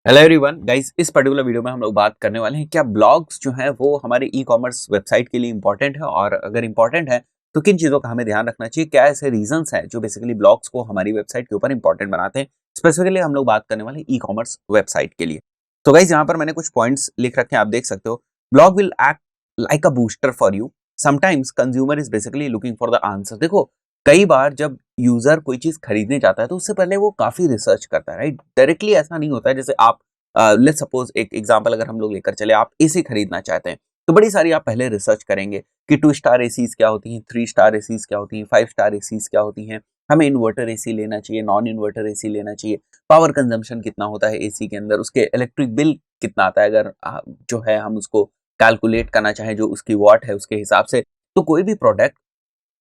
Hello everyone guys, इस particular video में हम लोग बात करने वाले हैं क्या ब्लॉग्स जो हैं वो हमारे ई कॉमर्स वेबसाइट के लिए इंपॉर्टेंट है, और अगर इंपॉर्टेंट है तो किन चीज़ों का हमें ध्यान रखना चाहिए। क्या ऐसे रीजंस हैं जो बेसिकली ब्लॉग्स को हमारी वेबसाइट के ऊपर इंपॉर्टेंट बनाते हैं। स्पेसिफिकली हम लोग बात करने वाले ई कॉमर्स वेबसाइट के लिए। तो गाइस यहाँ पर मैंने कुछ पॉइंट्स लिख रखे हैं, आप देख सकते हो। Blog will act like a booster for you. Sometimes consumer is basically looking for the answer. देखो, कई बार जब यूजर कोई चीज खरीदने जाता है तो उससे पहले वो काफी रिसर्च करता है, राइट। डायरेक्टली ऐसा नहीं होता है। जैसे आप लेट्स सपोज एक एग्जांपल अगर हम लोग लेकर चले, आप एसी खरीदना चाहते हैं तो बड़ी सारी आप पहले रिसर्च करेंगे कि 2 स्टार एसीज क्या होती हैं, 3 स्टार एसीज क्या होती हैं, 5 स्टार एसीज क्या होती हैं, हमें इन्वर्टर एसी लेना चाहिए, नॉन इन्वर्टर एसी लेना चाहिए, पावर कंजम्पशन कितना होता है एसी के अंदर, उसके इलेक्ट्रिक बिल कितना आता है, अगर जो है हम उसको कैलकुलेट करना चाहें जो उसकी वॉट है उसके हिसाब से। तो कोई भी प्रोडक्ट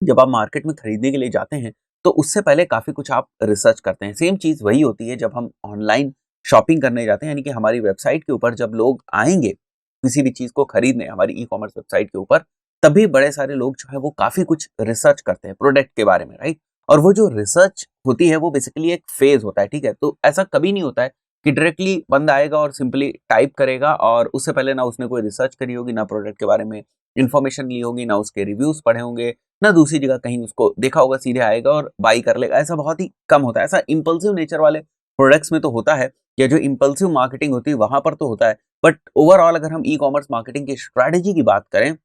जब आप मार्केट में खरीदने के लिए जाते हैं तो उससे पहले काफी कुछ आप रिसर्च करते हैं। सेम चीज वही होती है जब हम ऑनलाइन शॉपिंग करने जाते हैं, यानी कि हमारी वेबसाइट के ऊपर जब लोग आएंगे किसी भी चीज को खरीदने हमारी ई कॉमर्स वेबसाइट के ऊपर, तभी बड़े सारे लोग जो है वो काफी कुछ रिसर्च करते हैं प्रोडक्ट के बारे में, राइट। और वो जो रिसर्च होती है वो बेसिकली एक फेज होता है, ठीक है। तो ऐसा कभी नहीं होता है कि डायरेक्टली बंदा आएगा और सिंपली टाइप करेगा और उससे पहले ना उसने कोई रिसर्च करी होगी, ना प्रोडक्ट के बारे में इन्फॉर्मेशन ली होगी, ना उसके रिव्यूज पढ़े होंगे, ना दूसरी जगह कहीं उसको देखा होगा, सीधे आएगा और बाई कर लेगा। ऐसा बहुत ही कम होता है। ऐसा इंपल्सिव नेचर वाले प्रोडक्ट्स में तो होता है, या जो इंपल्सिव मार्केटिंग होती है वहां पर तो होता है। बट ओवरऑल अगर हम ई कॉमर्स मार्केटिंग की स्ट्रैटेजी की बात करें,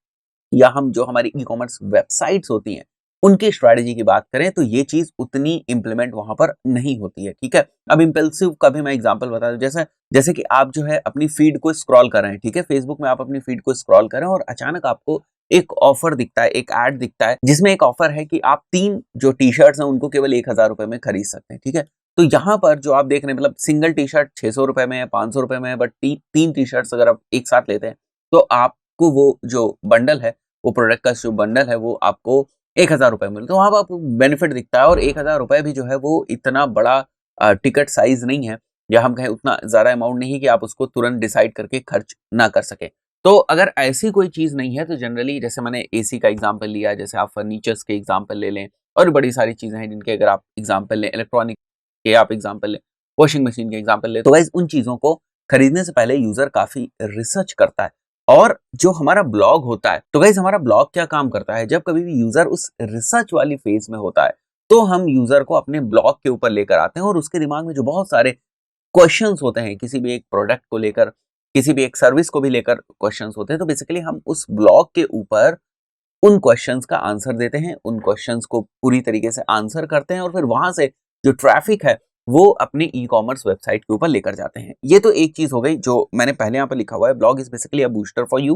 या हम जो हमारी ई कॉमर्स वेबसाइट्स होती हैं उनकी स्ट्रैटेजी की बात करें, तो ये चीज उतनी इंप्लीमेंट वहां पर नहीं होती है, ठीक है। अब इंपल्सिव का भी मैं एग्जांपल बता दूं, जैसे जैसे कि आप जो है अपनी फीड को स्क्रॉल कर रहे हैं, ठीक है, फेसबुक में आप अपनी फीड को स्क्रॉल कर रहे हैं और अचानक आपको एक ऑफर दिखता है, एक एड दिखता है जिसमें एक ऑफर है कि आप 3 जो टी-शर्ट्स हैं उनको केवल 1,000 रुपए में खरीद सकते हैं, ठीक है। तो यहाँ पर जो आप देख रहे हैं, मतलब सिंगल टी-शर्ट 600 रुपए में है, 500 रुपए में है, बट 3 टी-शर्ट्स अगर आप एक साथ लेते हैं तो आपको वो जो बंडल है, वो प्रोडक्ट का जो बंडल है वो आपको 1,000 रुपए में, तो वहां पर आपको बेनिफिट दिखता है। और 1,000 रुपए भी जो है वो इतना बड़ा टिकट साइज नहीं है, या हम कहें उतना ज्यादा अमाउंट नहीं है कि आप उसको तुरंत डिसाइड करके खर्च ना कर सके। तो अगर ऐसी कोई चीज नहीं है तो जनरली, जैसे मैंने एसी का एग्जांपल लिया, जैसे आप फर्नीचर्स के एग्जांपल ले लें, और बड़ी सारी चीजें हैं जिनके अगर आप एग्जांपल लें, इलेक्ट्रॉनिक के आप एग्जांपल लें, वॉशिंग मशीन के एग्जांपल लें, तो गाइस उन चीजों को खरीदने से पहले यूजर काफी रिसर्च करता है। और जो हमारा ब्लॉग होता है, तो गाइस हमारा ब्लॉग क्या काम करता है, जब कभी भी यूजर उस रिसर्च वाली फेज में होता है तो हम यूजर को अपने ब्लॉग के ऊपर लेकर आते हैं, और उसके दिमाग में जो बहुत सारे क्वेश्चंस होते हैं किसी भी एक प्रोडक्ट को लेकर, किसी भी एक सर्विस को भी लेकर क्वेश्चंस होते हैं, तो बेसिकली हम उस ब्लॉग के ऊपर उन क्वेश्चंस का आंसर देते हैं, उन क्वेश्चंस को पूरी तरीके से आंसर करते हैं, और फिर वहां से जो ट्रैफिक है वो अपने ई कॉमर्स वेबसाइट के ऊपर लेकर जाते हैं। ये तो एक चीज हो गई जो मैंने पहले यहाँ पर लिखा हुआ है, blog is basically a booster for you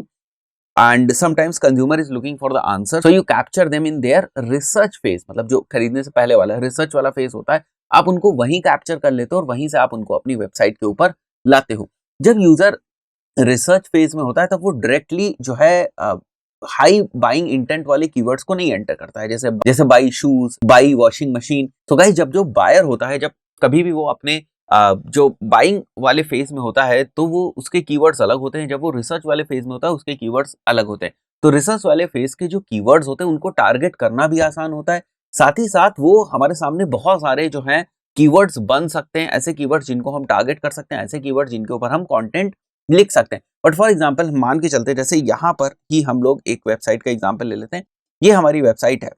and sometimes consumer is looking for the answer, so you capture them in their research phase. मतलब जो खरीदने से पहले वाला रिसर्च वाला फेज होता है, आप उनको वहीं कैप्चर कर लेते हो और वहीं से आप उनको अपनी वेबसाइट के ऊपर लाते हो। जब यूजर रिसर्च फेज में होता है तब वो डायरेक्टली जो है हाई बाइंग इंटेंट वाले कीवर्ड्स को नहीं एंटर करता है, जैसे जैसे by shoes, by washing machine. तो गाइस जब जो बायर होता है, जब कभी भी वो अपने जो बाइंग वाले फेज में होता है तो वो उसके कीवर्ड्स अलग होते हैं, जब वो रिसर्च वाले फेज में होता है उसके कीवर्ड्स अलग होते हैं। तो रिसर्च वाले फेज के जो कीवर्ड्स होते हैं उनको टारगेट करना भी आसान होता है, साथ ही साथ वो हमारे सामने बहुत सारे जो हैं कीवर्ड्स बन सकते हैं, ऐसे कीवर्ड्स जिनको हम टारगेट कर सकते हैं, ऐसे कीवर्ड्स जिनके ऊपर हम कंटेंट लिख सकते हैं। बट फॉर एग्जांपल मान के चलते, जैसे यहाँ पर ही हम लोग एक वेबसाइट का एग्जांपल ले लेते हैं। ये हमारी वेबसाइट है,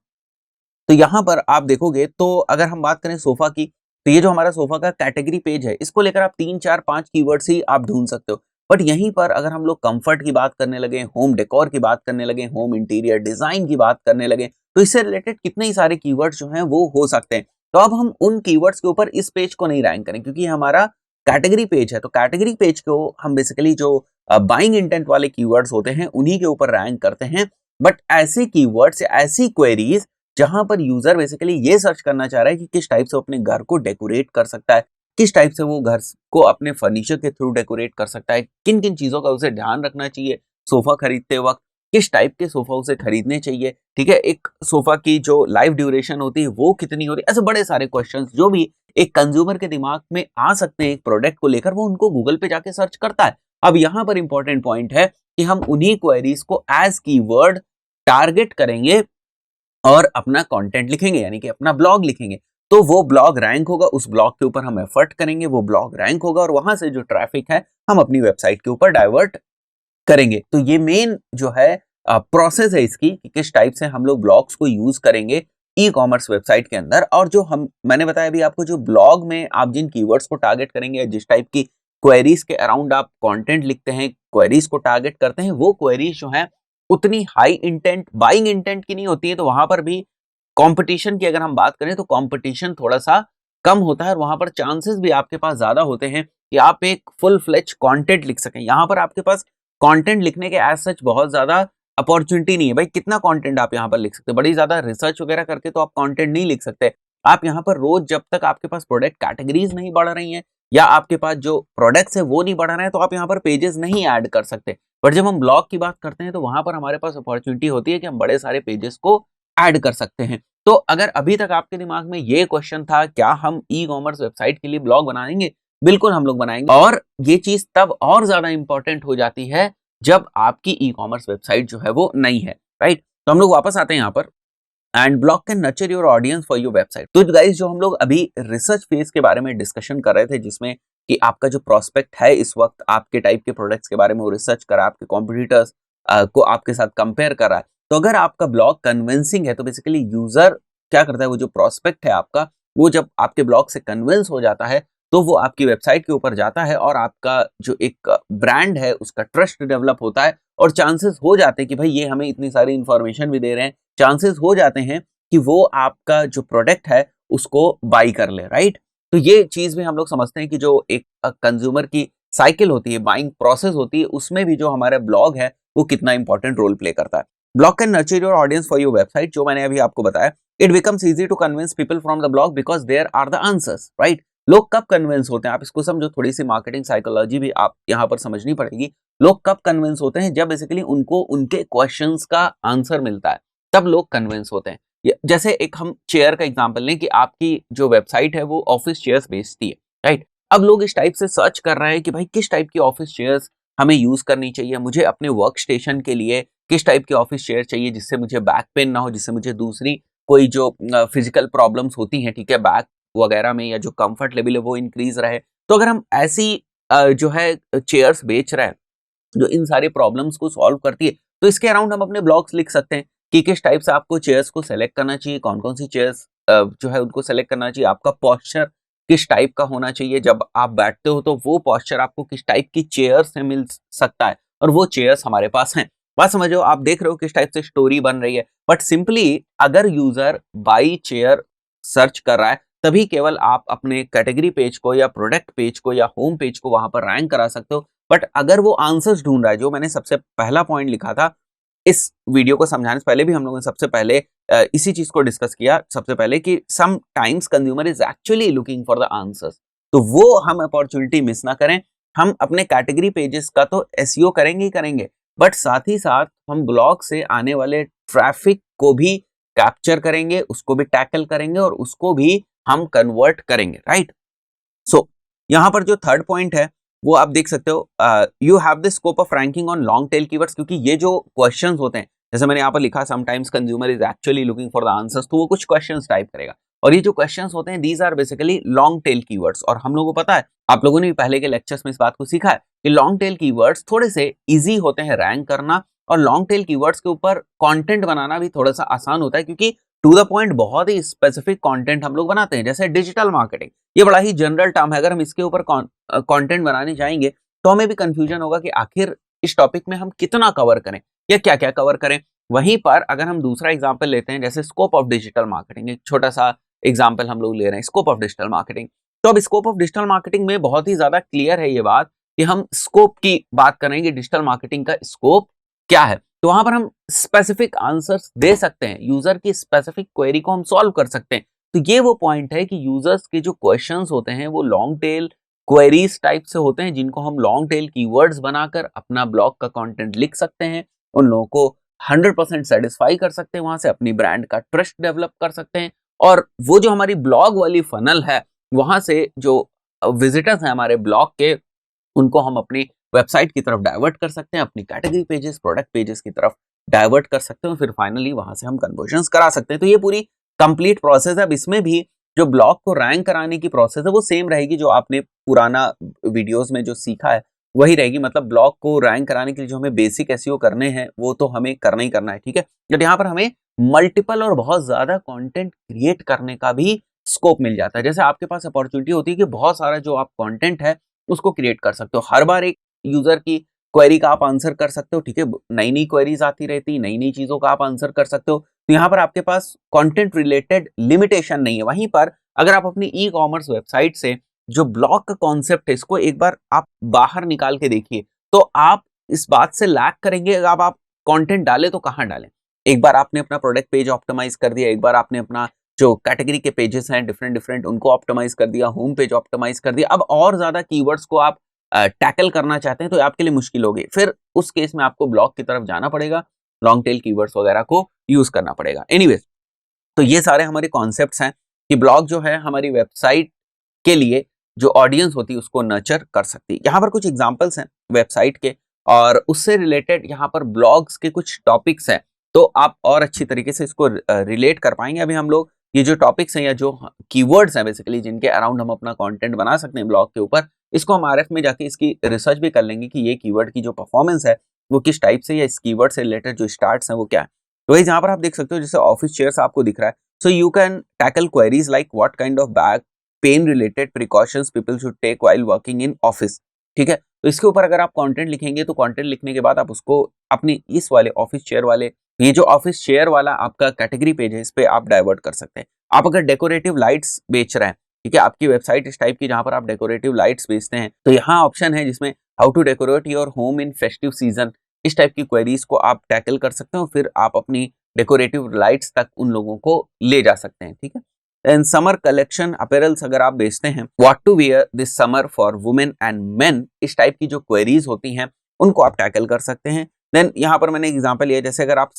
तो यहाँ पर आप देखोगे तो अगर हम बात करें सोफा की, तो ये जो हमारा सोफा का कैटेगरी पेज है, इसको लेकर आप 3 4 5 कीवर्ड्स ही आप ढूंढ सकते हो। बट यहीं पर अगर हम लोग कंफर्ट की बात करने लगे, होम डेकोर की बात करने लगे, होम इंटीरियर डिजाइन की बात करने लगे, तो इससे रिलेटेड कितने ही सारे कीवर्ड्स जो हैं वो हो सकते हैं। तो अब हम उन कीवर्ड्स के ऊपर इस पेज को नहीं रैंक करें, क्योंकि ये हमारा कैटेगरी पेज है। तो कैटेगरी पेज को हम बेसिकली जो बाइंग इंटेंट वाले कीवर्ड्स होते हैं उन्हीं के ऊपर रैंक करते हैं। बट ऐसे कीवर्ड्स या ऐसी क्वेरीज जहां पर यूजर बेसिकली ये सर्च करना चाह रहा है कि किस टाइप से अपने घर को डेकोरेट कर सकता है, किस टाइप से वो घर को अपने फर्नीचर के थ्रू डेकोरेट कर सकता है, किन किन चीजों का उसे ध्यान रखना चाहिए सोफा खरीदते वक्त, किस टाइप के सोफा उसे खरीदने चाहिए, ठीक है, एक सोफा की जो लाइफ ड्यूरेशन होती है वो कितनी होती है। ऐसे बड़े सारे क्वेश्चंस जो भी एक कंज्यूमर के दिमाग में आ सकते हैं एक प्रोडक्ट को लेकर, वो उनको गूगल पे जाके सर्च करता है। अब यहाँ पर इंपॉर्टेंट पॉइंट है कि हम उन्हीं क्वेरीज को एज कीवर्ड टारगेट करेंगे और अपना कंटेंट लिखेंगे, यानी कि अपना ब्लॉग लिखेंगे। तो वो ब्लॉग रैंक होगा, उस ब्लॉग के ऊपर हम एफर्ट करेंगे, वो ब्लॉग रैंक होगा और वहां से जो ट्रैफिक है हम अपनी वेबसाइट के ऊपर डाइवर्ट करेंगे। तो ये मेन जो है प्रोसेस है इसकी कि किस टाइप से हम लोग ब्लॉग्स को यूज करेंगे ई कॉमर्स वेबसाइट के अंदर। और जो हम मैंने बताया अभी आपको, जो ब्लॉग में आप जिन कीवर्ड्स को टारगेट करेंगे या जिस टाइप की क्वेरीज के अराउंड आप कंटेंट लिखते हैं, क्वेरीज को टारगेट करते हैं, वो क्वेरीज जो है उतनी हाई इंटेंट बाइंग इंटेंट की नहीं होती है। तो वहां पर भी कंपटीशन की अगर हम बात करें तो कंपटीशन थोड़ा सा कम होता है और वहां पर चांसेस भी आपके पास ज्यादा होते हैं कि आप एक फुल फ्लेज कंटेंट लिख सकें। यहाँ पर आपके पास कंटेंट लिखने के एज सच बहुत ज्यादा अपॉर्चुनिटी नहीं है। भाई कितना कंटेंट आप यहाँ पर लिख सकते हैं, बड़ी ज्यादा रिसर्च वगैरह करके तो आप कंटेंट नहीं लिख सकते। आप यहाँ पर रोज जब तक आपके पास प्रोडक्ट कैटेगरीज नहीं बढ़ रही हैं या आपके पास जो प्रोडक्ट्स है वो नहीं बढ़ रहे हैं तो आप यहाँ पर पेजेस नहीं ऐड कर सकते। बट जब हम ब्लॉग की बात करते हैं तो वहां पर हमारे पास अपॉर्चुनिटी होती है कि हम बड़े सारे पेजेस को ऐड कर सकते हैं। तो अगर अभी तक आपके दिमाग में ये क्वेश्चन था क्या हम ई कॉमर्स वेबसाइट के लिए ब्लॉग बनाएंगे, बिल्कुल हम लोग बनाएंगे। और ये चीज तब और ज्यादा इंपॉर्टेंट हो जाती है जब आपकी ई कॉमर्स वेबसाइट जो है वो नई है, राइट। तो हम लोग वापस आते हैं यहाँ पर, and blog can nurture your audience for your website. तो गाइस जो हम लोग अभी रिसर्च फेज के बारे में डिस्कशन कर रहे थे, जिसमें कि आपका जो प्रोस्पेक्ट है इस वक्त आपके टाइप के प्रोडक्ट्स के बारे में वो रिसर्च करा, आपके कॉम्पिटिटर्स को आपके साथ कंपेयर कर रहा है। तो अगर आपका ब्लॉग कन्विंसिंग है तो बेसिकली यूजर क्या करता है, वो जो प्रोस्पेक्ट है आपका, वो जब आपके ब्लॉग से कन्विंस हो जाता है तो वो आपकी वेबसाइट के ऊपर जाता है और आपका जो एक ब्रांड है उसका ट्रस्ट डेवलप होता है और चांसेस हो जाते हैं कि भाई ये हमें इतनी सारी इंफॉर्मेशन भी दे रहे हैं, चांसेस हो जाते हैं कि वो आपका जो प्रोडक्ट है उसको बाई कर ले, राइट। तो ये चीज भी हम लोग समझते हैं कि जो एक कंज्यूमर की साइकिल होती है, बाइंग प्रोसेस होती है, उसमें भी जो हमारा ब्लॉग है वो कितना इंपॉर्टेंट रोल प्ले करता है। Blog can nurture your audience for your website, जो मैंने अभी आपको बताया। It becomes easy to convince people from the blog because there are the answers, right. लोग कब कन्विंस होते हैं, आप इसको समझो, थोड़ी सी मार्केटिंग साइकोलॉजी भी आप यहाँ पर समझनी पड़ेगी। लोग कब कन्विंस होते हैं, जब बेसिकली उनको उनके क्वेश्चंस का आंसर मिलता है, तब लोग कन्विंस होते हैं। जैसे एक हम चेयर का एग्जांपल लें कि आपकी जो वेबसाइट है वो ऑफिस चेयर्स बेचती है, राइट। अब लोग इस टाइप से सर्च कर रहे हैं कि भाई किस टाइप की ऑफिस चेयर्स हमें यूज करनी चाहिए, मुझे अपने वर्क स्टेशन के लिए किस टाइप की ऑफिस चेयर चाहिए जिससे मुझे बैक पेन ना हो, जिससे मुझे दूसरी कोई जो फिजिकल प्रॉब्लम्स होती हैं, ठीक है, बैक वगैरह में, या जो कंफर्ट लेवल है वो इंक्रीज रहे। तो अगर हम ऐसी जो है चेयर्स बेच रहे हैं जो इन सारी प्रॉब्लम्स को सॉल्व करती है, तो इसके अराउंड हम अपने ब्लॉग्स लिख सकते हैं कि किस टाइप से आपको चेयर्स को सेलेक्ट करना चाहिए, कौन कौन सी चेयर्स जो है उनको सेलेक्ट करना चाहिए, आपका पॉस्चर किस टाइप का होना चाहिए, जब आप बैठते हो तो वो पॉस्चर आपको किस टाइप की चेयर से मिल सकता है, और वो चेयर्स हमारे पास हैं। बात समझो, आप देख रहे हो किस टाइप से स्टोरी बन रही है। बट सिंपली अगर यूजर बाई चेयर सर्च कर रहा है तभी केवल आप अपने कैटेगरी पेज को या प्रोडक्ट पेज को या होम पेज को वहां पर रैंक करा सकते हो। बट अगर वो आंसर्स ढूंढ रहा है, जो मैंने सबसे पहला पॉइंट लिखा था इस वीडियो को समझाने से पहले भी, हम लोगों ने सबसे पहले इसी चीज को डिस्कस किया सबसे पहले कि sometimes consumer is actually looking for the answers. तो वो हम अपॉर्चुनिटी मिस ना करें। हम अपने कैटेगरी पेजेस का तो एसईओ करेंगे ही करेंगे, बट साथ ही साथ हम ब्लॉग से आने वाले ट्रैफिक को भी कैप्चर करेंगे, उसको भी टैकल करेंगे और उसको भी हम कन्वर्ट करेंगे, राइट। सो यहां पर जो थर्ड पॉइंट है वो आप देख सकते हो, you have the scope of ranking on long tail keywords, क्योंकि ये जो क्वेश्चंस होते हैं, जैसे मैंने यहाँ पर लिखा sometimes consumer is actually looking for the answers, तो वो कुछ क्वेश्चंस टाइप करेगा और ये जो क्वेश्चंस होते हैं these are basically long tail keywords. और हम लोगों को पता है, आप लोगों ने भी पहले के लेक्चर्स में इस बात को सीखा है कि लॉन्ग टेल कीवर्ड्स थोड़े से इजी होते हैं रैंक करना, और लॉन्ग टेल कीवर्ड्स के ऊपर कंटेंट बनाना भी थोड़ा सा आसान होता है, क्योंकि टू द पॉइंट बहुत ही स्पेसिफिक कंटेंट हम लोग बनाते हैं। जैसे डिजिटल मार्केटिंग, ये बड़ा ही जनरल टर्म है, अगर हम इसके ऊपर कंटेंट बनाने जाएंगे तो हमें भी कंफ्यूजन होगा कि आखिर इस टॉपिक में हम कितना कवर करें या क्या क्या कवर करें। वहीं पर अगर हम दूसरा एग्जांपल लेते हैं, जैसे स्कोप ऑफ डिजिटल मार्केटिंग, एक छोटा सा एग्जांपल हम लोग ले रहे हैं, स्कोप ऑफ डिजिटल मार्केटिंग। तो अब स्कोप ऑफ डिजिटल मार्केटिंग में बहुत ही ज्यादा क्लियर है ये बात कि हम स्कोप की बात करेंगे, डिजिटल मार्केटिंग का स्कोप क्या है। तो वहां पर हम स्पेसिफिक आंसर्स दे सकते हैं, यूजर की स्पेसिफिक क्वेरी को हम सॉल्व कर सकते हैं। तो ये वो पॉइंट है कि यूजर्स के जो क्वेश्चंस होते हैं वो लॉन्ग टेल क्वेरीज टाइप से होते हैं, जिनको हम लॉन्ग टेल कीवर्ड्स बनाकर अपना ब्लॉग का कंटेंट लिख सकते हैं, उन लोगों को 100% सेटिस्फाई कर सकते हैं, वहां से अपनी ब्रांड का ट्रस्ट डेवलप कर सकते हैं। और वो जो हमारी ब्लॉग वाली फनल है, वहां से जो विजिटर्स हैं हमारे ब्लॉग के, उनको हम अपनी वेबसाइट की तरफ डाइवर्ट कर सकते हैं, अपनी कैटेगरी पेजेस, प्रोडक्ट पेजेस की तरफ डाइवर्ट कर सकते हैं, फिर फाइनली वहां से हम कन्वर्जन्स करा सकते हैं। तो ये पूरी कंप्लीट प्रोसेस है। अब इसमें भी जो ब्लॉग को रैंक कराने की प्रोसेस है वो सेम रहेगी, जो आपने पुराना वीडियोस में जो सीखा है वही रहेगी। मतलब ब्लॉग को रैंक कराने के लिए जो हमें बेसिक एसईओ करने हैं वो तो हमें करना ही करना है, ठीक है। बट यहाँ पर हमें मल्टीपल और बहुत ज्यादा कंटेंट क्रिएट करने का भी स्कोप मिल जाता है। जैसे आपके पास अपॉर्चुनिटी होती है कि बहुत सारा जो आप कंटेंट है उसको क्रिएट कर सकते हो, हर बार एक यूजर की क्वेरी का आप आंसर कर सकते हो, ठीक है। नई नई क्वेरीज आती रहती, नई नई चीजों का आप आंसर कर सकते हो। तो यहाँ पर आपके पास कंटेंट रिलेटेड लिमिटेशन नहीं है। वहीं पर अगर आप अपनी ई कॉमर्स वेबसाइट से जो ब्लॉग का कॉन्सेप्ट है इसको एक बार आप बाहर निकाल के देखिए, तो आप इस बात से लैग करेंगे। अब आप कंटेंट डालें तो कहाँ डालें। एक बार आपने अपना प्रोडक्ट पेज ऑप्टिमाइज कर दिया, एक बार आपने अपना जो कैटेगरी के पेजेस हैं डिफरेंट डिफरेंट उनको ऑप्टिमाइज कर दिया, होम पेज ऑप्टिमाइज कर दिया, अब और ज्यादा कीवर्ड्स को आप टैकल करना चाहते हैं तो आपके लिए मुश्किल होगी। फिर उस केस में आपको ब्लॉग की तरफ जाना पड़ेगा, लॉन्ग टेल कीवर्ड्स वगैरह को यूज करना पड़ेगा। एनीवेज, तो ये सारे हमारे कॉन्सेप्ट्स हैं कि ब्लॉग जो है हमारी वेबसाइट के लिए जो ऑडियंस होती है उसको नर्चर कर सकती है। यहाँ पर कुछ एग्जांपल्स हैं वेबसाइट के और उससे रिलेटेड यहाँ पर ब्लॉग्स के कुछ टॉपिक्स हैं, तो आप और अच्छी तरीके से इसको रिलेट कर पाएंगे। अभी हम लोग ये जो टॉपिक्स हैं या जो कीवर्ड्स हैं बेसिकली जिनके अराउंड हम अपना कंटेंट बना सकते हैं ब्लॉग के ऊपर, इसको हम आरएफ में जाके इसकी रिसर्च भी कर लेंगे कि ये कीवर्ड की जो परफॉर्मेंस है वो किस टाइप से, या इस कीवर्ड से रिलेटेड जो स्टार्ट्स हैं वो क्या है। तो वही जहाँ पर आप देख सकते हो जैसे ऑफिस चेयर्स आपको दिख रहा है, so you can tackle queries like what kind of back pain related precautions people should take while working in office, ठीक है। तो इसके ऊपर अगर आप कंटेंट लिखेंगे तो कंटेंट लिखने के बाद आप उसको अपने इस वाले ऑफिस चेयर वाले, ये जो ऑफिस चेयर वाला आपका कैटेगरी पेज है इस पे आप डाइवर्ट कर सकते हैं। आप अगर डेकोरेटिव लाइट्स बेच रहे हैं, ठीक है, आपकी वेबसाइट इस टाइप की जहां पर आप डेकोरेटिव लाइट्स बेचते हैं, तो यहाँ ऑप्शन है जिसमें how to decorate your home in festive season, इस टाइप की क्वेरीज को आप टैकल कर सकते हो, फिर आप अपनी डेकोरेटिव लाइट्स तक उन लोगों को ले जा सकते हैं, ठीक है। एंड समर कलेक्शन अपैरल्स अगर आप बेचते हैं, what to wear this summer for women and men, इस टाइप की जो क्वेरीज होती हैं उनको आप टैकल कर सकते हैं। देन यहाँ पर मैंने एग्जांपल लिया, जैसे अगर आप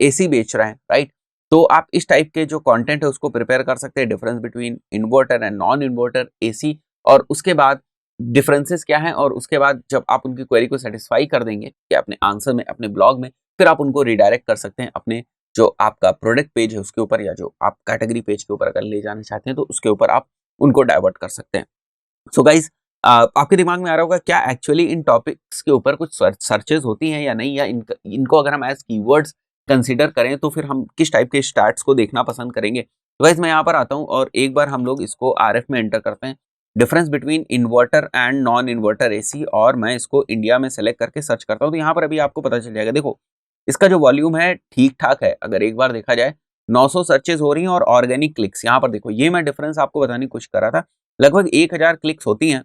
एसी बेच रहे हैं, राइट, तो आप इस टाइप के जो कंटेंट है उसको प्रिपेयर कर सकते हैं, difference between inverter and non inverter AC, और उसके बाद डिफरेंसेस क्या हैं, और उसके बाद जब आप उनकी क्वेरी को सेटिस्फाई कर देंगे कि अपने आंसर में, अपने ब्लॉग में, फिर आप उनको रिडायरेक्ट कर सकते हैं अपने जो आपका प्रोडक्ट पेज है उसके ऊपर, या जो आप कैटेगरी पेज के ऊपर अगर ले जाना चाहते हैं तो उसके ऊपर आप उनको डाइवर्ट कर सकते हैं। सो गाइज, आपके दिमाग में आ रहा होगा क्या एक्चुअली इन टॉपिक्स के ऊपर कुछ सर्चेज होती हैं या नहीं, या इनको अगर हम एज कीवर्ड्स कंसीडर करें तो फिर हम किस टाइप के स्टार्ट्स को देखना पसंद करेंगे। तो गाइज मैं यहाँ पर आता हूँ और एक बार हम लोग इसको आरएफ में एंटर करते हैं, difference between inverter and non inverter AC, और मैं इसको इंडिया में सेलेक्ट करके सर्च करता हूँ। तो यहाँ पर अभी आपको पता चल जाएगा, देखो इसका जो वॉल्यूम है ठीक ठाक है। अगर एक बार देखा जाए 900 सर्चेज हो रही हैं और ऑर्गेनिक क्लिक्स, यहाँ पर देखो ये मैं डिफरेंस आपको बताने की कोशिश कर रहा था, लगभग 1000 क्लिक्स होती हैं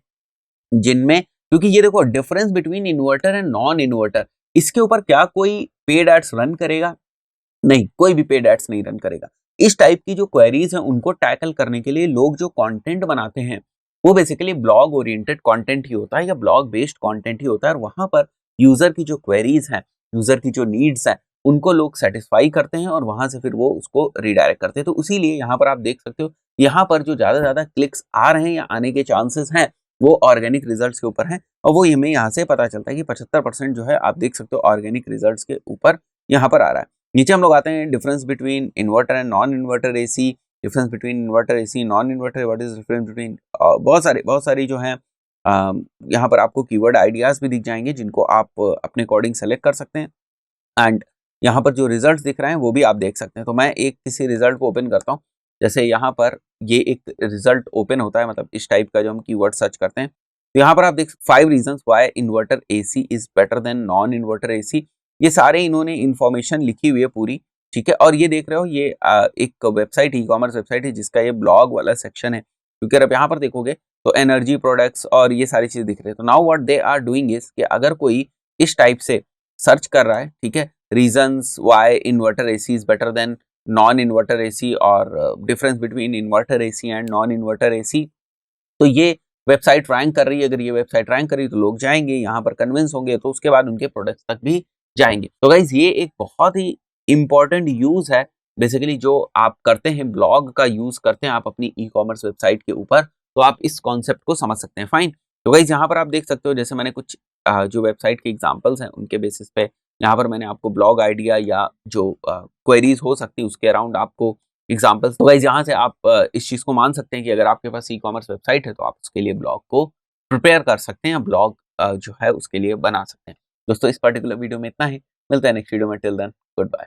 जिनमें, क्योंकि ये देखो difference between inverter and non inverter, इसके ऊपर क्या कोई पेड एड्स रन करेगा? नहीं, कोई भी पेड एड्स नहीं रन करेगा। इस टाइप की जो क्वेरीज हैं उनको टैकल करने के लिए लोग जो कंटेंट बनाते हैं वो बेसिकली ब्लॉग ओरिएंटेड कंटेंट ही होता है या ब्लॉग बेस्ड कंटेंट ही होता है, और वहां पर यूजर की जो क्वेरीज हैं, यूजर की जो नीड्स हैं, उनको लोग सेटिस्फाई करते हैं और वहां से फिर वो उसको रिडायरेक्ट करते हैं। तो इसीलिए यहाँ पर आप देख सकते हो, यहाँ पर जो ज्यादा क्लिक्स आ रहे हैं या आने के चांसेस हैं वो ऑर्गेनिक रिजल्ट्स के ऊपर हैं, और वो हमें यहाँ से पता चलता है कि 75% जो है आप देख सकते हो ऑर्गेनिक रिजल्ट्स के ऊपर यहाँ पर आ रहा है। नीचे हम लोग आते हैं, difference between inverter and non inverter AC, difference between inverter AC non inverter, what is difference between, बहुत सारी जो है यहाँ पर आपको कीवर्ड आइडियाज भी दिख जाएंगे जिनको आप अपने अकॉर्डिंग सेलेक्ट कर सकते हैं। एंड यहाँ पर जो रिजल्ट्स दिख रहे हैं वो भी आप देख सकते हैं। तो मैं एक किसी रिजल्ट को ओपन करता हूँ, जैसे यहाँ पर ये एक रिजल्ट ओपन होता है, मतलब इस टाइप का जो हम कीवर्ड सर्च करते हैं, तो यहाँ पर आप देख 5 reasons why inverter AC is better than non inverter AC, ये सारे इन्होंने इन्फॉर्मेशन लिखी हुई है पूरी, ठीक है। और ये देख रहे हो ये एक वेबसाइट, ई कॉमर्स वेबसाइट है जिसका ये ब्लॉग वाला सेक्शन है, क्योंकि अगर आप यहाँ पर देखोगे तो एनर्जी प्रोडक्ट्स और ये सारी चीज दिख रही है। तो now what they are doing is कि अगर कोई इस टाइप से सर्च कर रहा है, ठीक है, reasons why inverter AC is better than non inverter AC और difference between inverter AC and non inverter AC, तो ये वेबसाइट रैंक कर रही है। अगर ये वेबसाइट रैंक कर रही है तो लोग जाएंगे यहाँ पर, कन्विंस होंगे, तो उसके बाद उनके प्रोडक्ट्स तक भी जाएंगे। तो गाइज ये एक बहुत ही इंपॉर्टेंट यूज है बेसिकली जो आप करते हैं, ब्लॉग का यूज करते हैं आप अपनी ई कॉमर्स वेबसाइट के ऊपर, तो आप इस कॉन्सेप्ट को समझ सकते हैं। फाइन, तो गाइज यहाँ पर आप देख सकते हो, जैसे मैंने कुछ जो वेबसाइट के एग्जाम्पल्स हैं उनके बेसिस पे यहाँ पर मैंने आपको ब्लॉग आइडिया या जो क्वेरीज हो सकती है उसके अराउंड आपको एग्जाम्पल्स। तो गाइस यहाँ से आप इस चीज को मान सकते हैं कि अगर आपके पास ई कॉमर्स वेबसाइट है तो आप उसके लिए ब्लॉग को प्रिपेयर कर सकते हैं, ब्लॉग जो है उसके लिए बना सकते हैं। दोस्तों इस पर्टिकुलर वीडियो में इतना ही, मिलते हैं नेक्स्ट वीडियो में। Till then good bye.